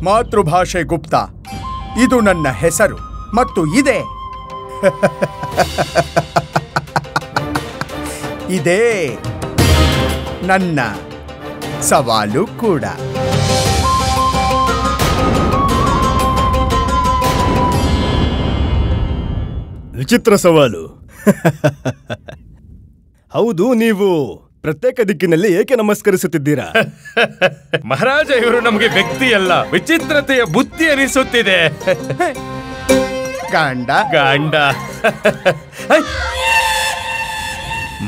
ಮಾತೃಭಾಷೆ ಗುಪ್ತ, ಇದು ನನ್ನ ಹೆಸರು ಮತ್ತು ಇದೇ ಇದೇ ನನ್ನ ಸವಾಲು ಕೂಡ. ವಿಚಿತ್ರ ಸವಾಲು. ಹೌದು, ನೀವು ಪ್ರತ್ಯೇಕ ದಿಕ್ಕಿನಲ್ಲಿ ಏಕೆ ನಮಸ್ಕರಿಸುತ್ತಿದ್ದೀರಾ? ಮಹಾರಾಜ, ಇವರು ನಮಗೆ ವ್ಯಕ್ತಿಯಲ್ಲ, ವಿಚಿತ್ರತೆಯ ಬುದ್ಧಿ ಅನಿಸುತ್ತಿದೆ. ಗಂಡ ಗಂಡ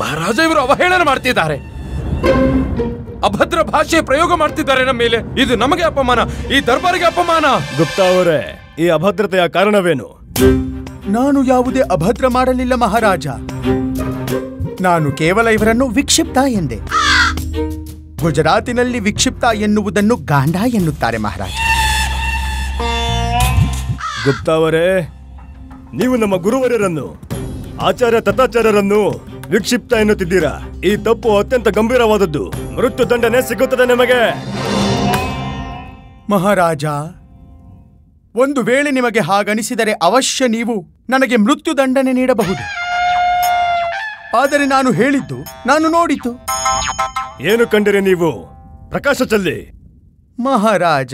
ಮಹಾರಾಜ, ಇವರು ಅವಹೇಳನ ಮಾಡ್ತಿದ್ದಾರೆ, ಅಭದ್ರ ಭಾಷೆ ಪ್ರಯೋಗ ಮಾಡ್ತಿದ್ದಾರೆ ನಮ್ಮ ಮೇಲೆ. ಇದು ನಮಗೆ ಅಪಮಾನ, ಈ ದರ್ಬಾರಿಗೆ ಅಪಮಾನ. ಗುಪ್ತಾ ಅವರೇ, ಈ ಅಭದ್ರತೆಯ ಕಾರಣವೇನು? ನಾನು ಯಾವುದೇ ಅಭದ್ರ ಮಾಡಲಿಲ್ಲ ಮಹಾರಾಜ. ನಾನು ಕೇವಲ ಇವರನ್ನು ವಿಕ್ಷಿಪ್ತ ಎಂದೆ. ಗುಜರಾತಿನಲ್ಲಿ ವಿಕ್ಷಿಪ್ತ ಎನ್ನುವುದನ್ನು ಗಾಂಡ ಎನ್ನುತ್ತಾರೆ ಮಹಾರಾಜ. ಗುಪ್ತಾ ಅವರೇ, ನೀವು ನಮ್ಮ ಗುರುವರ್ಯರನ್ನು, ಆಚಾರ್ಯ ತಥಾಚಾರ್ಯರನ್ನು ವಿಕ್ಷಿಪ್ತ ಎನ್ನುತ್ತಿದ್ದೀರಾ. ಈ ತಪ್ಪು ಅತ್ಯಂತ ಗಂಭೀರವಾದದ್ದು. ಮೃತ್ಯು ದಂಡನೆ ಸಿಗುತ್ತದೆ ನಿಮಗೆ. ಮಹಾರಾಜ, ಒಂದು ವೇಳೆ ನಿಮಗೆ ಹಾಗನಿಸಿದರೆ ಅವಶ್ಯ ನೀವು ನನಗೆ ಮೃತ್ಯು ದಂಡನೆ ನೀಡಬಹುದು. ಆದರೆ ನಾನು ಹೇಳಿದ್ದು ನಾನು ನೋಡಿತು. ಏನು ಕಂಡಿರಿ ನೀವು? ಪ್ರಕಾಶ ಚೆಲ್ಲಿ. ಮಹಾರಾಜ,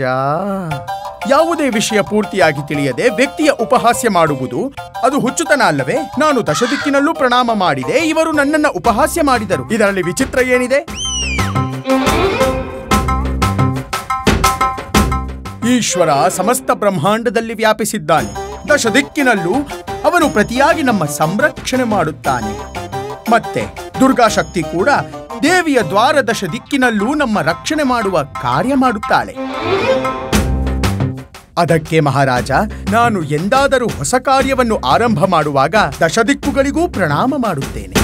ಯಾವುದೇ ವಿಷಯ ಪೂರ್ತಿಯಾಗಿ ತಿಳಿಯದೆ ವ್ಯಕ್ತಿಯ ಉಪಹಾಸ್ಯ ಮಾಡುವುದು ಅದು ಹುಚ್ಚುತನ ಅಲ್ಲವೇ? ನಾನು ದಶದಿಕ್ಕಿನಲ್ಲೂ ಪ್ರಣಾಮ ಮಾಡಿದೆ, ಇವರು ನನ್ನನ್ನ ಉಪಹಾಸ್ಯ ಮಾಡಿದರು. ಇದರಲ್ಲಿ ವಿಚಿತ್ರ ಏನಿದೆ? ಈಶ್ವರ ಸಮಸ್ತ ಬ್ರಹ್ಮಾಂಡದಲ್ಲಿ ವ್ಯಾಪಿಸಿದ್ದಾನೆ. ದಶದಿಕ್ಕಿನಲ್ಲೂ ಅವನು ಪ್ರತಿಯಾಗಿ ನಮ್ಮ ಸಂರಕ್ಷಣೆ ಮಾಡುತ್ತಾನೆ. ಮತ್ತೆ ದುರ್ಗಾ ಶಕ್ತಿ ಕೂಡ ದೇವಿಯ ದ್ವಾರದಶ ದಿಕ್ಕಿನಲ್ಲೂ ನಮ್ಮ ರಕ್ಷಣೆ ಮಾಡುವ ಕಾರ್ಯ ಮಾಡುತ್ತಾಳೆ. ಅದಕ್ಕೆ ಮಹಾರಾಜ, ನಾನು ಎಂದಾದರೂ ಹೊಸ ಕಾರ್ಯವನ್ನು ಆರಂಭ ಮಾಡುವಾಗ ದಶದಿಕ್ಕುಗಳಿಗೂ ಪ್ರಣಾಮ ಮಾಡುತ್ತೇನೆ.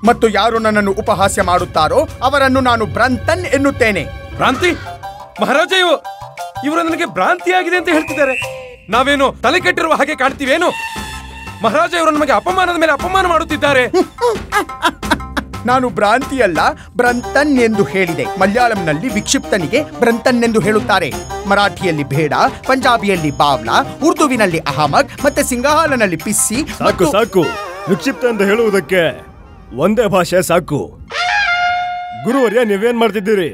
ಮತ್ತು ಯಾರು ನನ್ನನ್ನು ಉಪಹಾಸ್ಯ ಮಾಡುತ್ತಾರೋ ಅವರನ್ನು ನಾನು ಭ್ರಾಂತನ್ ಎನ್ನುತ್ತೇನೆ. ಭ್ರಾಂತಿ? ಮಹಾರಾಜ, ಇವರು ನನಗೆ ಭ್ರಾಂತಿ ಆಗಿದೆ ಅಂತ ಹೇಳ್ತಿದ್ದಾರೆ. ನಾವೇನು ತಲೆ ಕೆಟ್ಟಿರುವ ಹಾಗೆ ಕಾಣ್ತೀವೇನು? ಮಹಾರಾಜ, ಇವರು ನಮಗೆ ಅಪಮಾನದ ಮೇಲೆ ಅಪಮಾನ ಮಾಡುತ್ತಿದ್ದಾರೆ. ನಾನು ಭ್ರಾಂತಿಯಲ್ಲ, ಭ್ರಂತನ್ ಎಂದು ಹೇಳಿದೆ. ಮಲಯಾಳಂನಲ್ಲಿ ವಿಕ್ಷಿಪ್ತನಿಗೆ ಭ್ರಂತನ್ ಎಂದು ಹೇಳುತ್ತಾರೆ. ಮರಾಠಿಯಲ್ಲಿ ಭೇಡ, ಪಂಜಾಬಿಯಲ್ಲಿ ಬಾವ್ಲಾ, ಉರ್ದುವಿನಲ್ಲಿ ಅಹಮದ್, ಮತ್ತೆ ಸಿಂಗಾಲನಲ್ಲಿ ಪಿಸ್ಸಿ. ಸಾಕು ಸಾಕು, ವಿಕ್ಷಿಪ್ತ ಎಂದು ಹೇಳುವುದಕ್ಕೆ ಒಂದೇ ಭಾಷೆ ಸಾಕು. ಗುರುವರ್ಯ, ನೀವೇನ್ ಮಾಡ್ತಿದ್ದೀರಿ?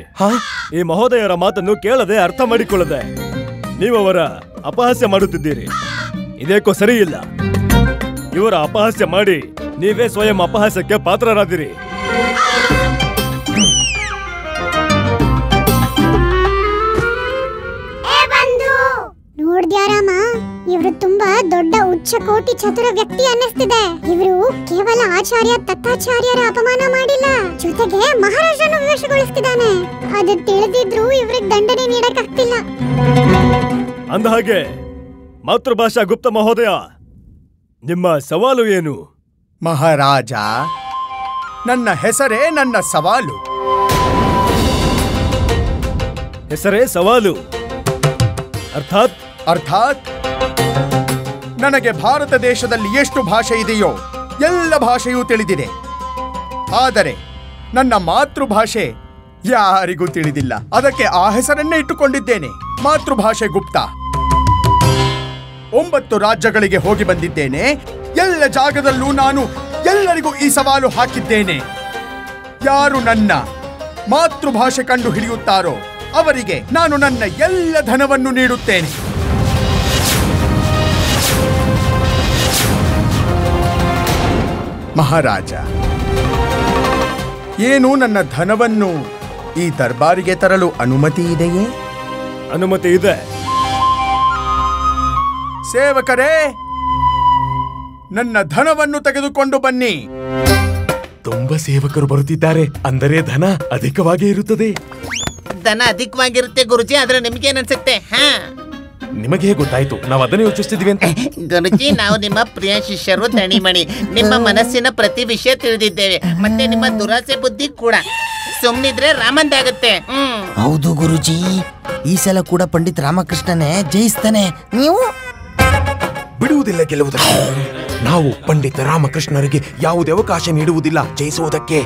ಈ ಮಹೋದಯರ ಮಾತನ್ನು ಕೇಳದೆ ಅರ್ಥ ಮಾಡಿಕೊಳ್ಳದೆ ನೀವು ಅವರ ಅಪಹಾಸ್ಯ ಮಾಡುತ್ತಿದ್ದೀರಿ. ಇದೇಕೋ ಸರಿ ಇಲ್ಲ. ಇವರ ಅಪಹಾಸ್ಯ ಮಾಡಿ ನೀವೇ ಸ್ವಯಂ ಅಪಹಾಸ್ಯಕ್ಕೆ ಪಾತ್ರರಾದಿರಿ. ನೋಡ್ದ್ಯಾರಾಮ, ಇವರು ತುಂಬಾ ದೊಡ್ಡ ಉಚ್ಚ ಕೋಟಿ ಚತುರ ವ್ಯಕ್ತಿ ಅನ್ನಿಸ್ತಿದೆ. ಇವರು ಕೇವಲ ಆಚಾರ್ಯ ತಥಾಚಾರ್ಯರ ಅಪಮಾನ ಮಾಡಿಲ್ಲ, ಜೊತೆಗೆ ಮಹಾರಾಜನು ವಿವಶಗೊಳಿಸ್ತಿದ್ದಾನೆ. ಅದು ತಿಳಿದಿದ್ರು ಇವ್ರಿಗೆ ದಂಡನೆ ನೀಡಕ್ಕಾಗ್ತಿಲ್ಲ. ಅಂದಹಾಗೆ ಮಾತೃಭಾಷಾ ಗುಪ್ತ ಮಹೋದಯ, ನಿಮ್ಮ ಸವಾಲು ಏನು? ಮಹಾರಾಜ, ನನ್ನ ಹೆಸರೇ ನನ್ನ ಸವಾಲು. ಹೆಸರೇ ಸವಾಲು? ಅರ್ಥಾತ್ ನನಗೆ ಭಾರತ ದೇಶದಲ್ಲಿ ಎಷ್ಟು ಭಾಷೆ ಇದೆಯೋ ಎಲ್ಲ ಭಾಷೆಯೂ ತಿಳಿದಿದೆ. ಆದರೆ ನನ್ನ ಮಾತೃಭಾಷೆ ಯಾರಿಗೂ ತಿಳಿದಿಲ್ಲ. ಅದಕ್ಕೆ ಆ ಹೆಸರನ್ನೇ ಇಟ್ಟುಕೊಂಡಿದ್ದೇನೆ, ಮಾತೃಭಾಷೆ ಗುಪ್ತ. 9 ರಾಜ್ಯಗಳಿಗೆ ಹೋಗಿ ಬಂದಿದ್ದೇನೆ. ಎಲ್ಲ ಜಾಗದಲ್ಲೂ ನಾನು ಎಲ್ಲರಿಗೂ ಈ ಸವಾಲು ಹಾಕಿದ್ದೇನೆ. ಯಾರು ನನ್ನ ಮಾತೃಭಾಷೆ ಕಂಡು ಹಿಡಿಯುತ್ತಾರೋ ಅವರಿಗೆ ನಾನು ನನ್ನ ಎಲ್ಲ ಧನವನ್ನು ನೀಡುತ್ತೇನೆ. ಮಹಾರಾಜ, ಏನು ನನ್ನ ಧನವನ್ನು ಈ ದರ್ಬಾರಿಗೆ ತರಲು ಅನುಮತಿ ಇದೆಯೇ? ಅನುಮತಿ ಇದೆ. ಸೇವಕರೇ, ನನ್ನ ಧನವನ್ನು ತೆಗೆದುಕೊಂಡು ಬನ್ನಿ. ತುಂಬಾ ಸೇವಕರು ಬರುತ್ತಿದ್ದಾರೆ, ಅಂದರೆ ಧನ ಅಧಿಕವಾಗಿ ಇರುತ್ತದೆ. ಧನ ಅಧಿಕವಾಗಿರುತ್ತೆ ಗುರುಜಿ, ಆದ್ರೆ ನಿಮ್ಗೇನ್ ಅನ್ಸುತ್ತೆ? ನಿಮಗೆ ಗೊತ್ತಾಯ್ತು, ನಾವು ಅದನ್ನೇ ಯೋಚಿಸ್ತಿದ್ವಿ ಅಂತ. ಗುರುಜಿ, ನಾವು ನಿಮ್ಮ ಪ್ರಿಯ ಶಿಷ್ಯರು, ದಣಿಮಣಿ. ನಿಮ್ಮ ಮನಸ್ಸಿನ ಪ್ರತಿ ವಿಷಯ ತಿಳಿದಿದ್ದೇವೆ, ಮತ್ತೆ ನಿಮ್ಮ ದುರಾಸೆ ಬುದ್ಧಿ ಕೂಡ. ಸುಮ್ನಿದ್ರೆ ರಾಮಂದಾಗತ್ತೆ. ಹೌದು ಗುರುಜಿ, ಈ ಸಲ ಕೂಡ ಪಂಡಿತ್ ರಾಮಕೃಷ್ಣನೇ ಜಯಿಸ್ತಾನೆ. ನೀವು ಬಿಡುವುದಿಲ್ಲ ಗೆಲ್ಲುವುದಕ್ಕೆ. ನಾವು ಪಂಡಿತ ರಾಮಕೃಷ್ಣರಿಗೆ ಯಾವುದೇ ಅವಕಾಶ ನೀಡುವುದಿಲ್ಲ ಜಯಿಸುವುದಕ್ಕೆ.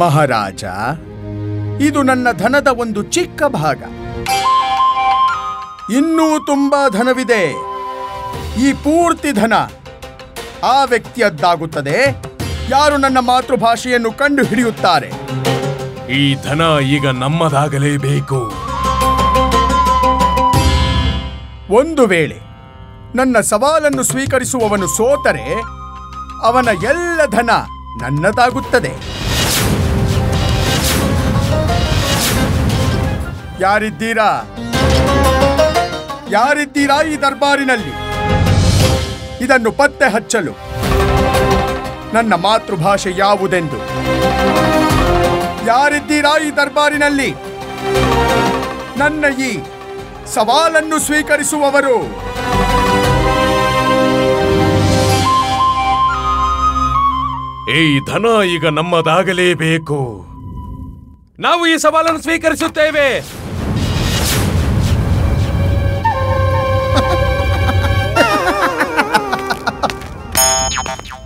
ಮಹಾರಾಜ, ಇದು ನನ್ನ ಧನದ ಒಂದು ಚಿಕ್ಕ ಭಾಗ. ಇನ್ನೂ ತುಂಬಾ ಧನವಿದೆ. ಈ ಪೂರ್ತಿ ಧನ ಆ ವ್ಯಕ್ತಿಯದ್ದಾಗುತ್ತದೆ ಯಾರು ನನ್ನ ಮಾತೃಭಾಷೆಯನ್ನು ಕಂಡು ಹಿಡಿಯುತ್ತಾರೆ. ಈ ಧನ ಈಗ ನಮ್ಮದಾಗಲೇಬೇಕು. ಒಂದು ವೇಳೆ ನನ್ನ ಸವಾಲನ್ನು ಸ್ವೀಕರಿಸುವವನು ಸೋತರೆ ಅವನ ಎಲ್ಲ ಧನ ನನ್ನದಾಗುತ್ತದೆ. ಯಾರಿದ್ದೀರಾ ಈ ದರ್ಬಾರಿನಲ್ಲಿ ಇದನ್ನು ಪತ್ತೆ ಹಚ್ಚಲು? ನನ್ನ ಮಾತೃಭಾಷೆ ಯಾವುದೆಂದು ಯಾರಿದ್ದೀರಾ ಈ ದರ್ಬಾರಿನಲ್ಲಿ? ನನ್ನ ಈ ಸವಾಲನ್ನು ಸ್ವೀಕರಿಸುವವರು? ಈ ಧನ ಈಗ ನಮ್ಮದಾಗಲೇಬೇಕು. ನಾವು ಈ ಸವಾಲನ್ನು ಸ್ವೀಕರಿಸುತ್ತೇವೆ.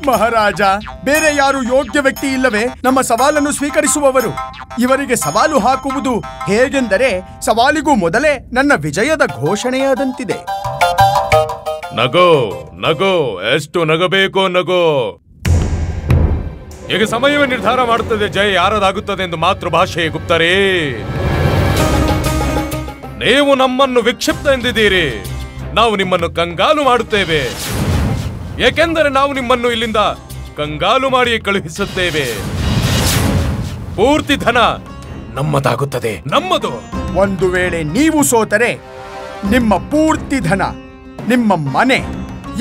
ಮಹಾರಾಜ, ಬೇರೆ ಯಾರು ಯೋಗ್ಯ ವ್ಯಕ್ತಿ ಇಲ್ಲವೇ ನಮ್ಮ ಸವಾಲನ್ನು ಸ್ವೀಕರಿಸುವವರು? ಇವರಿಗೆ ಸವಾಲು ಹಾಕುವುದು ಹೇಗೆಂದರೆ ಸವಾಲಿಗೂ ಮೊದಲೇ ನನ್ನ ವಿಜಯದ ಘೋಷಣೆಯಾದಂತಿದೆ. ನಗೋ ನಗೋ, ಎಷ್ಟು ನಗಬೇಕೋ ನಗೋ. ಈಗ ಸಮಯವೇ ನಿರ್ಧಾರ ಮಾಡುತ್ತದೆ ಜಯ ಯಾರದಾಗುತ್ತದೆ ಎಂದು. ಮಾತೃಭಾಷೆ ಗುಪ್ತರೇ, ನೀವು ನಮ್ಮನ್ನು ವಿಕ್ಷಿಪ್ತ ಎಂದಿದ್ದೀರಿ. ನಾವು ನಿಮ್ಮನ್ನು ಕಂಗಾಲು ಮಾಡುತ್ತೇವೆ, ಏಕೆಂದರೆ ನಾವು ನಿಮ್ಮನ್ನು ಇಲ್ಲಿಂದ ಕಂಗಾಲು ಮಾಡಿ ಕಳುಹಿಸುತ್ತೇವೆ. ಪೂರ್ತಿ ಧನ ನಮ್ಮದಾಗುತ್ತದೆ, ನಮ್ಮದು. ಒಂದು ವೇಳೆ ನೀವು ಸೋತರೆ ನಿಮ್ಮ ಪೂರ್ತಿ ಧನ, ನಿಮ್ಮ ಮನೆ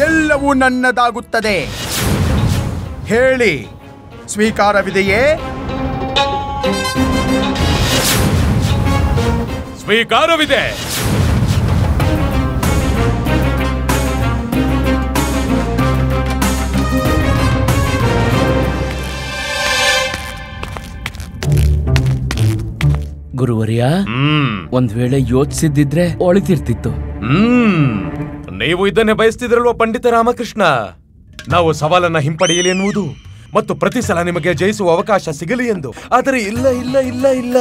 ಎಲ್ಲವೂ ನನ್ನದಾಗುತ್ತದೆ. ಹೇಳಿ, ಸ್ವೀಕಾರವಿದೆಯೇ? ಸ್ವೀಕಾರವಿದೆ. ಗುರುವರ್ಯ, ಒಂದ್ ವೇಳೆ ಯೋಚಿಸಿದ್ದಿದ್ರೆ ಒಳಿತಿರ್ತಿತ್ತು. ನೀವು ಇದನ್ನೇ ಬಯಸ್ತಿದ್ರಲ್ವ ಪಂಡಿತ ರಾಮಕೃಷ್ಣ? ನಾವು ಸವಾಲನ್ನ ಹಿಂಪಡೆಯಲಿ ಎನ್ನುವುದು ಮತ್ತು ಪ್ರತಿ ಸಲ ನಿಮಗೆ ಜಯಿಸುವ ಅವಕಾಶ ಸಿಗಲಿ ಎಂದು. ಆದರೆ ಇಲ್ಲ ಇಲ್ಲ ಇಲ್ಲ ಇಲ್ಲ,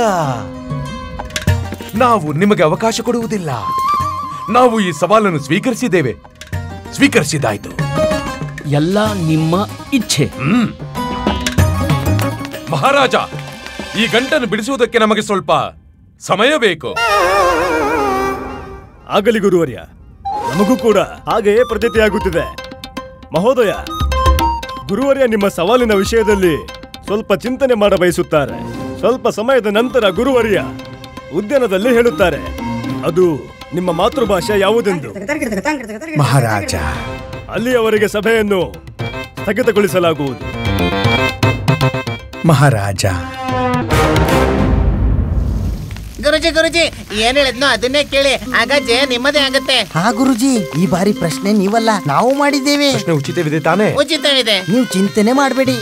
ನಾವು ನಿಮಗೆ ಅವಕಾಶ ಕೊಡುವುದಿಲ್ಲ. ನಾವು ಈ ಸವಾಲನ್ನು ಸ್ವೀಕರಿಸಿದ್ದೇವೆ, ಸ್ವೀಕರಿಸಿದಾಯ್ತು. ಎಲ್ಲ ನಿಮ್ಮ ಇಚ್ಛೆ. ಮಹಾರಾಜ, ಈ ಗಂಟನ್ನು ಬಿಡಿಸುವುದಕ್ಕೆ ನಮಗೆ ಸ್ವಲ್ಪ ಸಮಯ ಬೇಕು. ಆಗಲಿ ಗುರುವರ್ಯ, ನಮಗೂ ಕೂಡ ಹಾಗೆಯೇ ಪ್ರತೀತಿಯಾಗುತ್ತಿದೆ. ಮಹೋದಯ, ಗುರುವರ್ಯ ನಿಮ್ಮ ಸವಾಲಿನ ವಿಷಯದಲ್ಲಿ ಸ್ವಲ್ಪ ಚಿಂತನೆ ಮಾಡ ಬಯಸುತ್ತಾರೆ. ಸ್ವಲ್ಪ ಸಮಯದ ನಂತರ ಗುರುವರ್ಯ ಉದ್ಯಾನದಲ್ಲಿ ಹೇಳುತ್ತಾರೆ ಅದು ನಿಮ್ಮ ಮಾತೃಭಾಷೆ ಯಾವುದೆಂದು. ಮಹಾರಾಜ, ಅಲ್ಲಿಯವರೆಗೆ ಸಭೆಯನ್ನು ಸ್ಥಗಿತಗೊಳಿಸಲಾಗುವುದು. ಮಹಾರಾಜ, ಗುರುಜಿ ಏನ್ ಹೇಳಿದ್ನೋ ಅದನ್ನೇ ಕೇಳಿ, ಆಗ ಜಯ ನಿಮ್ಮದೇ ಆಗತ್ತೆ. ಹಾ ಗುರುಜಿ, ಈ ಬಾರಿ ಪ್ರಶ್ನೆ ನೀವಲ್ಲ, ನಾವು ಮಾಡಿದ್ದೇವೆ. ಪ್ರಶ್ನೆ ಉಚಿತವಿದೆ ತಾನೇ? ಉಚಿತವಿದೆ. ನೀವು ಚಿಂತನೆ ಮಾಡಬೇಡಿ.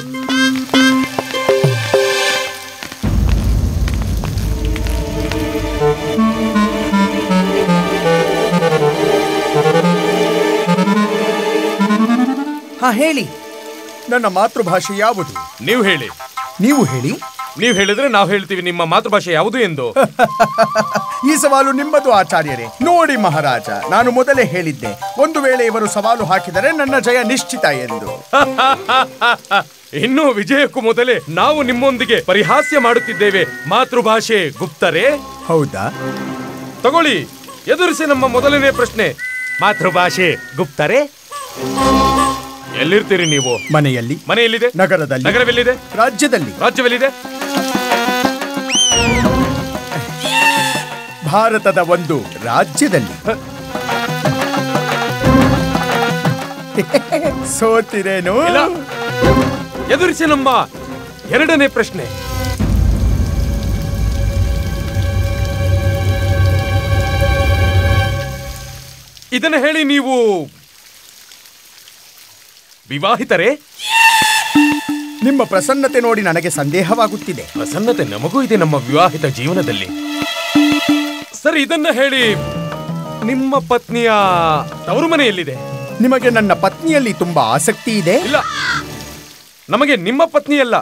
ಹಾ, ಹೇಳಿ, ನನ್ನ ಮಾತೃಭಾಷೆ ಯಾವುದು? ನೀವು ಹೇಳಿ. ನೀವು ಹೇಳಿ. ನೀವು ಹೇಳಿದ್ರೆ ನಾವು ಹೇಳ್ತೀವಿ ನಿಮ್ಮ ಮಾತೃಭಾಷೆ ಯಾವುದು ಎಂದು. ಈ ಸವಾಲು ನಿಮ್ಮದು ಆಚಾರ್ಯರೇ. ನೋಡಿ ಮಹಾರಾಜ, ನಾನು ಮೊದಲೇ ಹೇಳಿದ್ದೆ, ಒಂದು ವೇಳೆ ಇವರು ಸವಾಲು ಹಾಕಿದರೆ ನನ್ನ ಜಯ ನಿಶ್ಚಿತ ಎಂದು. ಇನ್ನು ವಿಜಯಕ್ಕೂ ಮೊದಲೇ ನಾವು ನಿಮ್ಮೊಂದಿಗೆ ಪರಿಹಾಸ್ಯ ಮಾಡುತ್ತಿದ್ದೇವೆ. ಮಾತೃಭಾಷೆ ಗುಪ್ತರೇ? ಹೌದಾ? ತಗೊಳ್ಳಿ, ಎದುರಿಸಿ ನಮ್ಮ ಮೊದಲನೇ ಪ್ರಶ್ನೆ. ಮಾತೃಭಾಷೆ ಗುಪ್ತರೇ? ಎಲ್ಲಿರ್ತೀರಿ ನೀವು? ಮನೆಯಲ್ಲಿ. ಮನೆಯಲ್ಲಿದೆ. ನಗರದಲ್ಲಿ. ನಗರವೆಲ್ಲಿದೆ? ರಾಜ್ಯದಲ್ಲಿ. ರಾಜ್ಯವೆಲ್ಲಿದೆ? ಭಾರತದ ಒಂದು ರಾಜ್ಯದಲ್ಲಿ. ಸೋತಿರೇನು? ಇಲ್ಲ, ಎದುರಿಸಿ ನಮ್ಮ ಎರಡನೇ ಪ್ರಶ್ನೆ. ಇದನ್ನ ಹೇಳಿ, ನೀವು ವಿವಾಹಿತರೇ? ನಿಮ್ಮ ಪ್ರಸನ್ನತೆ ನೋಡಿ ನನಗೆ ಸಂದೇಹವಾಗುತ್ತಿದೆ. ಪ್ರಸನ್ನತೆ ನಮಗೂ ಇದೆ ನಮ್ಮ ವಿವಾಹಿತ ಜೀವನದಲ್ಲಿ. ಸರಿ, ಇದನ್ನ ಹೇಳಿ, ನಿಮ್ಮ ಪತ್ನಿಯ ತವರು ಮನೆಯಲ್ಲಿದೆ? ನಿಮಗೆ ನನ್ನ ಪತ್ನಿಯಲ್ಲಿ ತುಂಬಾ ಆಸಕ್ತಿ ಇದೆ? ಇಲ್ಲ, ನಮಗೆ ನಿಮ್ಮ ಪತ್ನಿಯಲ್ಲ,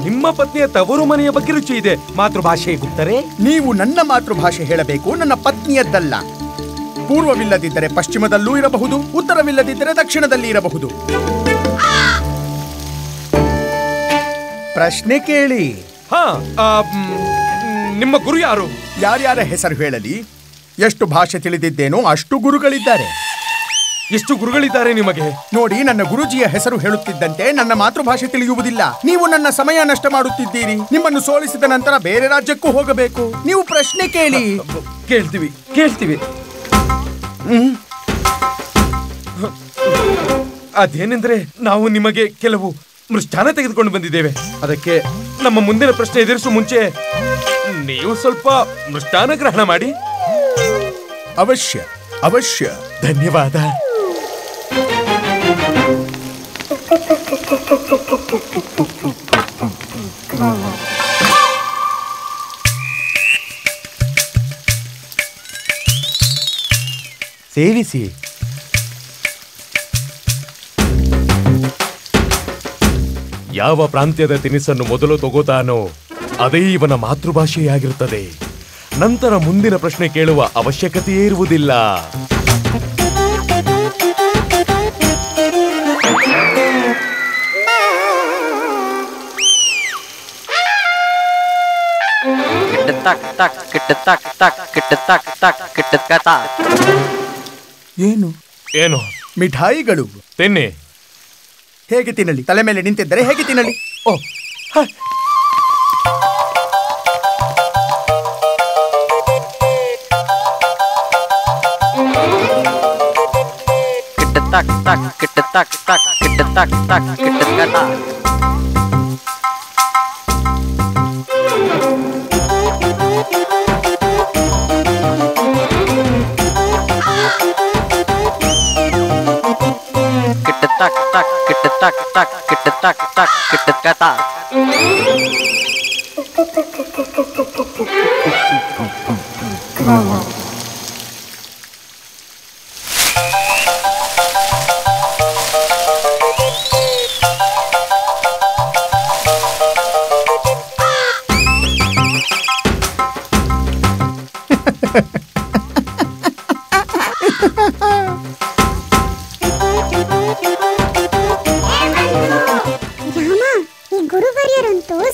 ನಿಮ್ಮ ಪತ್ನಿಯ ತವರು ಮನೆಯ ಬಗ್ಗೆ ರುಚಿ ಇದೆ, ಮಾತೃಭಾಷೆ ಗುಪ್ತರೆ. ನೀವು ನನ್ನ ಮಾತೃಭಾಷೆ ಹೇಳಬೇಕು, ನನ್ನ ಪತ್ನಿಯದ್ದಲ್ಲ. ಪೂರ್ವವಿಲ್ಲದಿದ್ದರೆ ಪಶ್ಚಿಮದಲ್ಲೂ ಇರಬಹುದು, ಉತ್ತರವಿಲ್ಲದಿದ್ದರೆ ದಕ್ಷಿಣದಲ್ಲಿ ಇರಬಹುದು. ಪ್ರಶ್ನೆ ಕೇಳಿ. ಹಾ, ನಿಮ್ಮ ಗುರು ಯಾರು? ಯಾರ್ಯಾರ ಹೆಸರು ಹೇಳಲಿ? ಎಷ್ಟು ಭಾಷೆ ತಿಳಿದಿದ್ದೇನೋ ಅಷ್ಟು ಗುರುಗಳಿದ್ದಾರೆ. ಎಷ್ಟು ಗುರುಗಳಿದ್ದಾರೆ ನಿಮಗೆ? ನೋಡಿ, ನನ್ನ ಗುರುಜಿಯ ಹೆಸರು ಹೇಳುತ್ತಿದ್ದಂತೆ ನನ್ನ ಮಾತೃಭಾಷೆ ತಿಳಿಯುವುದಿಲ್ಲ. ನೀವು ನನ್ನ ಸಮಯ ನಷ್ಟ ಮಾಡುತ್ತಿದ್ದೀರಿ. ನಿಮ್ಮನ್ನು ಸೋಲಿಸಿದ ನಂತರ ಬೇರೆ ರಾಜ್ಯಕ್ಕೂ ಹೋಗಬೇಕು. ನೀವು ಪ್ರಶ್ನೆ ಕೇಳಿ. ಕೇಳ್ತೀವಿ. ಅದೇನೆಂದ್ರೆ, ನಾವು ನಿಮಗೆ ಕೆಲವು ಮೃಷ್ಟಾನ ತೆಗೆದುಕೊಂಡು ಬಂದಿದ್ದೇವೆ. ಅದಕ್ಕೆ ನಮ್ಮ ಮುಂದಿನ ಪ್ರಶ್ನೆ ಎದುರಿಸುವ ಮುಂಚೆ ನೀವು ಸ್ವಲ್ಪ ಮೃಷ್ಟಾನ ಗ್ರಹಣ ಮಾಡಿ. ಅವಶ್ಯ ಅವಶ್ಯ. ಧನ್ಯವಾದ. ಸೇವಿಸಿ. ಯಾವ ಪ್ರಾಂತ್ಯದ ತಿನಿಸನ್ನು ಮೊದಲು ತಗೋತಾನೋ ಅದೇ ಇವನ ಮಾತೃಭಾಷೆಯಾಗಿರುತ್ತದೆ. ನಂತರ ಮುಂದಿನ ಪ್ರಶ್ನೆ ಕೇಳುವ ಅವಶ್ಯಕತೆಯೇ ಇರುವುದಿಲ್ಲ. ಏನು? ಏನು? ಮಿಠಾಯಿಗಳು. ತಿನ್ನಿ. ಹೇಗೆ ತಿನ್ನಲಿ? ತಲೆ ಮೇಲೆ ನಿಂತಿದ್ದರೆ ಹೇಗೆ ತಿನ್ನಲಿ? ಓ,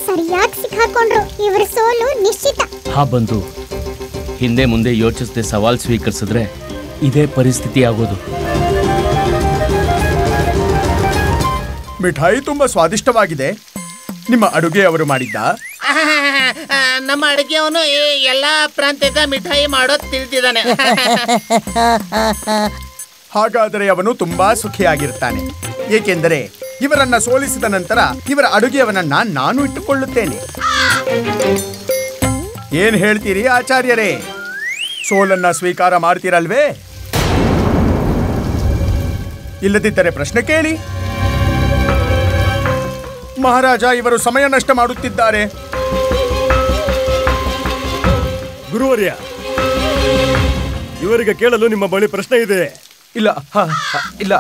ಸರಿಯಾಗಿ ಸಿಕ್ಕಾಕೊಂಡ್ರು. ಇವರ ಸೋಲು ನಿಶ್ಚಿತ. ಹಾ ಬಂಧು, ಹಿಂದೆ ಮುಂದೆ ಯೋಚಿಸದೆ ಸವಾಲ್ ಸ್ವೀಕರಿಸಿದ್ರೆ ಇದೇ ಪರಿಸ್ಥಿತಿ ಆಗೋದು. ಮಿಠಾಯಿ ತುಂಬಾ ಸ್ವಾದಿಷ್ಟವಾಗಿದೆ. ನಿಮ್ಮ ಅಡುಗೆ ಅವರು ಮಾಡಿದ್ದ? ನಮ್ಮ ಅಡುಗೆಯವನು ಎಲ್ಲಾ ಪ್ರಾಂತ್ಯದ ಮಿಠಾಯಿ ಮಾಡೋದು ತಿಳಿದಿದ್ದಾನೆ. ಹಾಗಾದರೆ ಅವನು ತುಂಬಾ ಸುಖಿಯಾಗಿರ್ತಾನೆ. ಏಕೆಂದರೆ ಇವರನ್ನ ಸೋಲಿಸಿದ ನಂತರ ಇವರ ಅಡುಗೆಯವನನ್ನ ನಾನು ಇಟ್ಟುಕೊಳ್ಳುತ್ತೇನೆ. ಏನ್ ಹೇಳ್ತೀರಿ ಆಚಾರ್ಯರೇ? ಸೋಲನ್ನ ಸ್ವೀಕಾರ ಮಾಡ್ತೀರಲ್ವೇ? ಇಲ್ಲದಿದ್ದರೆ ಪ್ರಶ್ನೆ ಕೇಳಿ. ಮಹಾರಾಜ, ಇವರು ಸಮಯ ನಷ್ಟ ಮಾಡುತ್ತಿದ್ದಾರೆ. ಗುರುವರ್ಯ, ಇವರಿಗೆ ಕೇಳಲು ನಿಮ್ಮ ಬಳಿ ಪ್ರಶ್ನೆ ಇದೆ. ಇಲ್ಲ. ಇಲ್ಲ.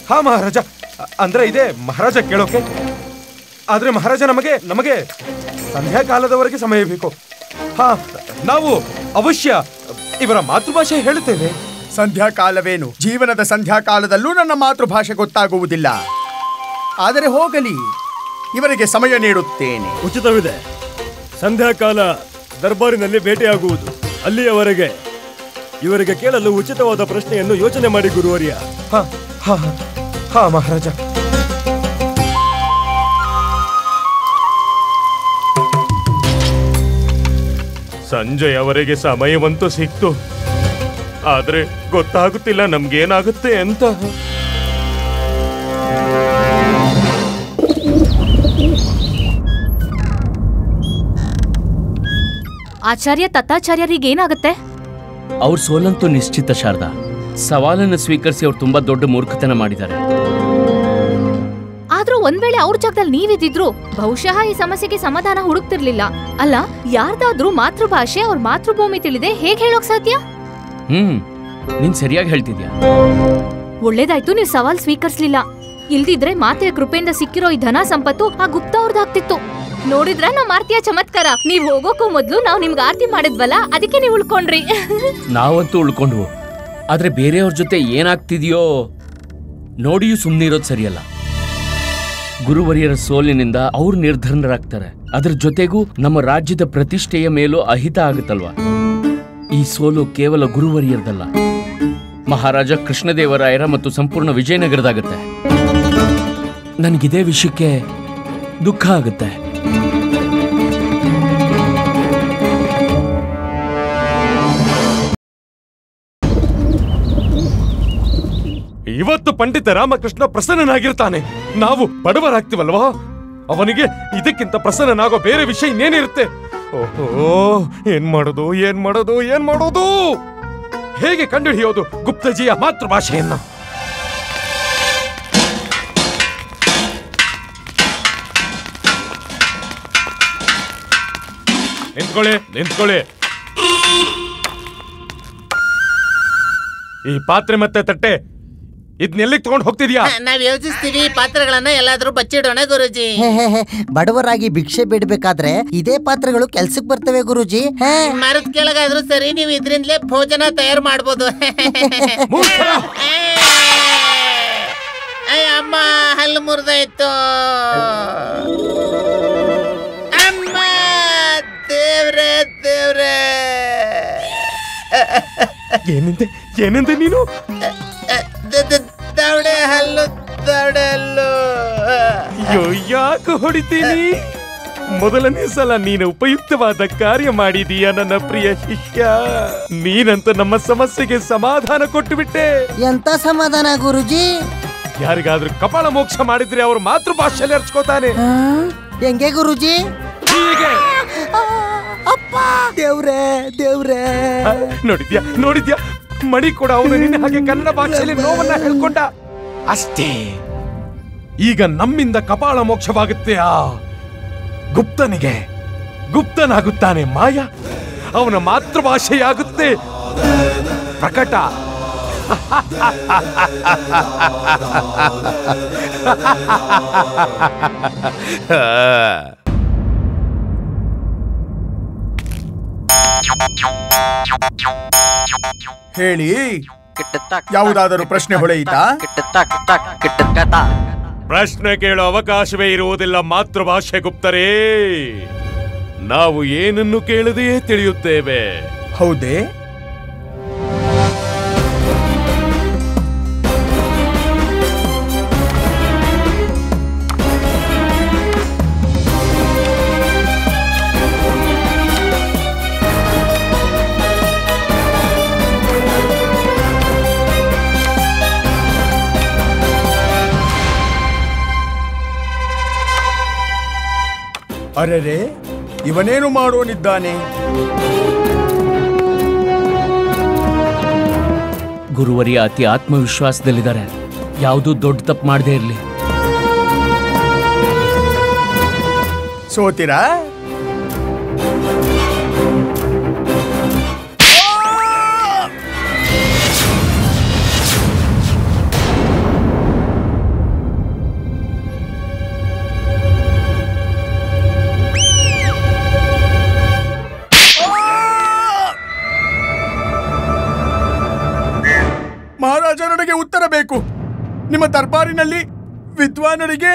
ಹಾ ಮಹಾರಾಜ, ಅಂದ್ರೆ ಇದೆ ಮಹಾರಾಜ ಕೇಳೋಕೆ. ಆದ್ರೆ ಮಹಾರಾಜ, ನಮಗೆ ಸಂಧ್ಯಾಕಾಲದವರೆಗೆ ಸಮಯ ಬೇಕು. ಹಾ, ನಾವು ಅವಶ್ಯ ಇವರ ಮಾತೃಭಾಷೆ ಹೇಳುತ್ತೇವೆ. ಸಂಧ್ಯಾಕಾಲವೇನು? ಜೀವನದ ಸಂಧ್ಯಾಕಾಲದಲ್ಲೂ ನನ್ನ ಮಾತೃಭಾಷೆ ಗೊತ್ತಾಗುವುದಿಲ್ಲ. ಆದರೆ ಹೋಗಲಿ, ಇವರಿಗೆ ಸಮಯ ನೀಡುತ್ತೇನೆ. ಉಚಿತವಿದೆ. ಸಂಧ್ಯಾಕಾಲ ದರ್ಬಾರಿನಲ್ಲಿ ಭೇಟಿಯಾಗುವುದು. ಅಲ್ಲಿಯವರೆಗೆ ಇವರಿಗೆ ಕೇಳಲು ಉಚಿತವಾದ ಪ್ರಶ್ನೆಯನ್ನು ಯೋಚನೆ ಮಾಡಿ ಗುರುವರ್ಯ. ಹಾ ಮಹಾರಾಜ. ಸಂಜೆಯವರೆಗೆ ಸಮಯವಂತೂ ಸಿಕ್ತು. ಆದ್ರೆ ಗೊತ್ತಾಗುತ್ತಿಲ್ಲ ನಮ್ಗೇನಾಗುತ್ತೆ ಅಂತ. ಆಚಾರ್ಯ ತತ್ತಾಚಾರ್ಯರಿಗೇನಾಗತ್ತೆ? ಅವ್ರ ಸೋಲಂತೂ ನಿಶ್ಚಿತ ಶಾರದಾ. ಸವಾಲನ್ನು ಸ್ವೀಕರಿಸಿ ಅವ್ರು ತುಂಬಾ ದೊಡ್ಡ ಮೂರ್ಖತನ ಮಾಡಿದ್ದಾರೆ. ಆದ್ರೂ ಒಂದ್ ವೇಳೆ ಅವ್ರ ಜಾಗದಲ್ಲಿ ನೀವಿದ್ದಿದ್ರು ಬಹುಶಃ ಈ ಸಮಸ್ಯೆಗೆ ಸಮಾಧಾನ ಹುಡುಕ್ತಿರ್ಲಿಲ್ಲ. ಅಲ್ಲ, ಯಾರ್ದಾದ್ರೂ ಮಾತೃಭಾಷೆ ಅವ್ರ ಮಾತೃಭೂಮಿ ತಿಳಿದೆ ಹೇಗ್ ಹೇಳೋಕ್ ಸಾಧ್ಯ? ನೀನ್ ಸರಿಯಾಗಿ ಹೇಳ್ತಿದ್ಯಾ. ಒಳ್ಳೇದಾಯ್ತು ನೀವು ಸವಾಲ್ ಸ್ವೀಕರಿಸ್ಲಿಲ್ಲ. ಇಲ್ದಿದ್ರೆ ಮಾತೆಯ ಕೃಪೆಯಿಂದ ಸಿಕ್ಕಿರೋ ಈ ಧನ ಸಂಪತ್ತು ಆ ಗುಪ್ತ ಅವ್ರದ್ದಾಗ್ತಿತ್ತು. ನೋಡಿದ್ರ ನಮ್ಮ ಆರ್ತಿಯ ಚಮತ್ಕಾರ. ನೀವ್ ಹೋಗೋಕ್ಕೂ ಮೊದ್ಲು ನಾವ್ ನಿಮ್ಗೆ ಆರ್ತಿ ಮಾಡಿದ್ವಲ್ಲ, ಅದಕ್ಕೆ ನೀವ್ ಉಳ್ಕೊಂಡ್ರಿ. ನಾವಂತೂ ಉಳ್ಕೊಂಡ್ವು, ಆದ್ರೆ ಬೇರೆಯವ್ರ ಜೊತೆ ಏನಾಗ್ತಿದೆಯೋ ನೋಡಿಯೂ ಸುಮ್ಮನಿರೋದು ಸರಿಯಲ್ಲ. ಗುರುವರಿಯರ ಸೋಲಿನಿಂದ ಅವ್ರು ನಿರ್ಧರಣರಾಗ್ತಾರೆ. ಅದ್ರ ಜೊತೆಗೂ ನಮ್ಮ ರಾಜ್ಯದ ಪ್ರತಿಷ್ಠೆಯ ಮೇಲೂ ಅಹಿತ ಆಗುತ್ತಲ್ವಾ. ಈ ಸೋಲು ಕೇವಲ ಗುರುವರಿಯರದಲ್ಲ, ಮಹಾರಾಜ ಕೃಷ್ಣದೇವರಾಯರ ಮತ್ತು ಸಂಪೂರ್ಣ ವಿಜಯನಗರದಾಗುತ್ತೆ. ನನಗಿದೇ ವಿಷಯಕ್ಕೆ ದುಃಖ ಆಗುತ್ತೆ. ಇವತ್ತು ಪಂಡಿತ ರಾಮಕೃಷ್ಣ ಪ್ರಸನ್ನನಾಗಿರ್ತಾನೆ. ನಾವು ಬಡವರಾಗ್ತೀವಲ್ವಾ, ಅವನಿಗೆ ಇದಕ್ಕಿಂತ ಪ್ರಸನ್ನನಾಗೋ ಬೇರೆ ವಿಷಯ ಇನ್ನೇನಿರುತ್ತೆ? ಓಹೋ, ಏನ್ ಮಾಡೋದು ಏನ್ ಮಾಡೋದು ಏನ್ ಮಾಡೋದು? ಹೇಗೆ ಕಂಡುಹಿಡಿಯೋದು ಗುಪ್ತಜಿಯ ಮಾತೃಭಾಷೆಯನ್ನ? ನಿಂತ್ಕೊಳ್ಳಿ. ಈ ಪಾತ್ರೆ ಮತ್ತೆ ತಟ್ಟೆ ಇದನ್ನೆಲ್ಲಿಗೆ ತಗೊಂಡು ಹೋಗ್ತಿದ್ಯಾ? ನಾವ್ ಯೋಚಿಸ್ತೀವಿ, ಪಾತ್ರೆಗಳನ್ನ ಎಲ್ಲಾದ್ರೂ ಬಚ್ಚಿಡೋಣ ಗುರುಜಿ. ಬಡವರಾಗಿ ಭಿಕ್ಷೆ ಬಿಡ್ಬೇಕಾದ್ರೆ ಇದೇ ಪಾತ್ರೆಗಳು ಕೆಲ್ಸಕ್ಕೆ ಬರ್ತವೆ ಗುರುಜಿ. ಮರದ ಕೆಳಗಾದ್ರೂ ಸರಿ, ನೀವು ಇದ್ರಿಂದಲೇ ಭೋಜನ ತಯಾರು ಮಾಡ್ಬೋದು. ಅಮ್ಮ, ಹಲ್ಲು ಮುರಿದಾಯ್ತು. ಅಮ್ಮ, ದೇವ್ರೆ ದೇವ್ರೆ. ಏನಂದೆ ನೀನು? ದವಡೆ ಹಲ್ಲು, ದವಡೆ ಹಲ್ಲು. ಯಾಕೆ ಹೊಡಿತೀನಿ? ಮೊದಲನೇ ಸಲ ನೀನು ಉಪಯುಕ್ತವಾದ ಕಾರ್ಯ ಮಾಡಿದೀಯ ನನ್ನ ಪ್ರಿಯ ಶಿಷ್ಯ. ನೀನಂತೂ ನಮ್ಮ ಸಮಸ್ಯೆಗೆ ಸಮಾಧಾನ ಕೊಟ್ಟು ಬಿಟ್ಟೆ. ಎಂತ ಸಮಾಧಾನ ಗುರುಜಿ? ಯಾರಿಗಾದ್ರೂ ಕಪಾಳ ಮೋಕ್ಷ ಮಾಡಿದ್ರೆ ಅವ್ರ ಮಾತೃಭಾಷೆಯಲ್ಲಿ ಅರ್ಚ್ಕೋತಾನೆ. ಹೆಂಗೆ ಗುರುಜಿ? ಹೀಗೆ. ಅಪ್ಪ, ದೇವ್ರೆ ದೇವ್ರೆ. ನೋಡಿದ್ಯಾ ಮಣಿ ಕೂಡ ಅವನು ನಿನ್ನ ಹಾಗೆ ಕನ್ನಡ ಭಾಷೆಯಲ್ಲಿ ನೋವನ್ನ ಹೇಳ್ಕೊಂಡ ಅಷ್ಟೇ. ಈಗ ನಮ್ಮಿಂದ ಕಪಾಳ ಮೋಕ್ಷವಾಗುತ್ತೆ. ಆ ಗುಪ್ತನಾಗುತ್ತಾನೆ ಮಾಯ. ಅವನ ಮಾತೃಭಾಷೆಯಾಗುತ್ತೆ ಪ್ರಕಟ. ಹೇಳಿ, ಯಾವುದಾದರೂ ಪ್ರಶ್ನೆ ಹೊಳೆಯಿತಾ? ಪ್ರಶ್ನೆ ಕೇಳೋ ಅವಕಾಶವೇ ಇರುವುದಿಲ್ಲ ಮಾತೃಭಾಷೆ ಗುಪ್ತರೇ. ನಾವು ಏನನ್ನು ಕೇಳದೆಯೇ ತಿಳಿಯುತ್ತೇವೆ. ಹೌದೇ? ಅರೆರೆ, ಇವನೇನು ಮಾಡೋನಿದ್ದಾನೆ? ಗುರುವರಿಯ ಅತಿ ಆತ್ಮವಿಶ್ವಾಸದಲ್ಲಿದ್ದಾರೆ. ಯಾವುದೂ ದೊಡ್ಡ ತಪ್ಪು ಮಾಡದೇ ಇರಲಿ. ಸೋತಿರಾ? ಮಹಾರಾಜ, ನನಗೆ ಉತ್ತರ ಬೇಕು. ನಿಮ್ಮ ದರ್ಬಾರಿನಲ್ಲಿ ವಿದ್ವಾನರಿಗೆ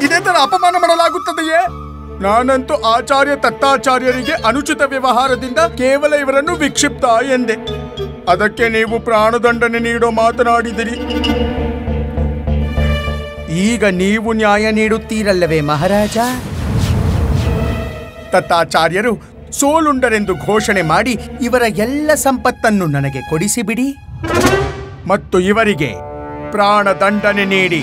ಇದೇ ತರ ಅಪಮಾನ ಮಾಡಲಾಗುತ್ತದೆಯೇ? ನಾನಂತೂ ಆಚಾರ್ಯ ತತ್ತಾಚಾರ್ಯರಿಗೆ ಅನುಚಿತ ವ್ಯವಹಾರದಿಂದ ಕೇವಲ ಇವರನ್ನು ವಿಕ್ಷಿಪ್ತ ಎಂದೆ. ಅದಕ್ಕೆ ನೀವು ಪ್ರಾಣದಂಡನೆ ನೀಡೋ ಮಾತನಾಡಿದಿರಿ. ಈಗ ನೀವು ನ್ಯಾಯ ನೀಡುತ್ತೀರಲ್ಲವೇ ಮಹಾರಾಜ? ತತ್ತಾಚಾರ್ಯರು ಸೋಲುಂಡರೆಂದು ಘೋಷಣೆ ಮಾಡಿ ಇವರ ಎಲ್ಲ ಸಂಪತ್ತನ್ನು ನನಗೆ ಕೊಡಿಸಿಬಿಡಿ ಮತ್ತು ಇವರಿಗೆ ಪ್ರಾಣದಂಡನೆ ನೀಡಿ.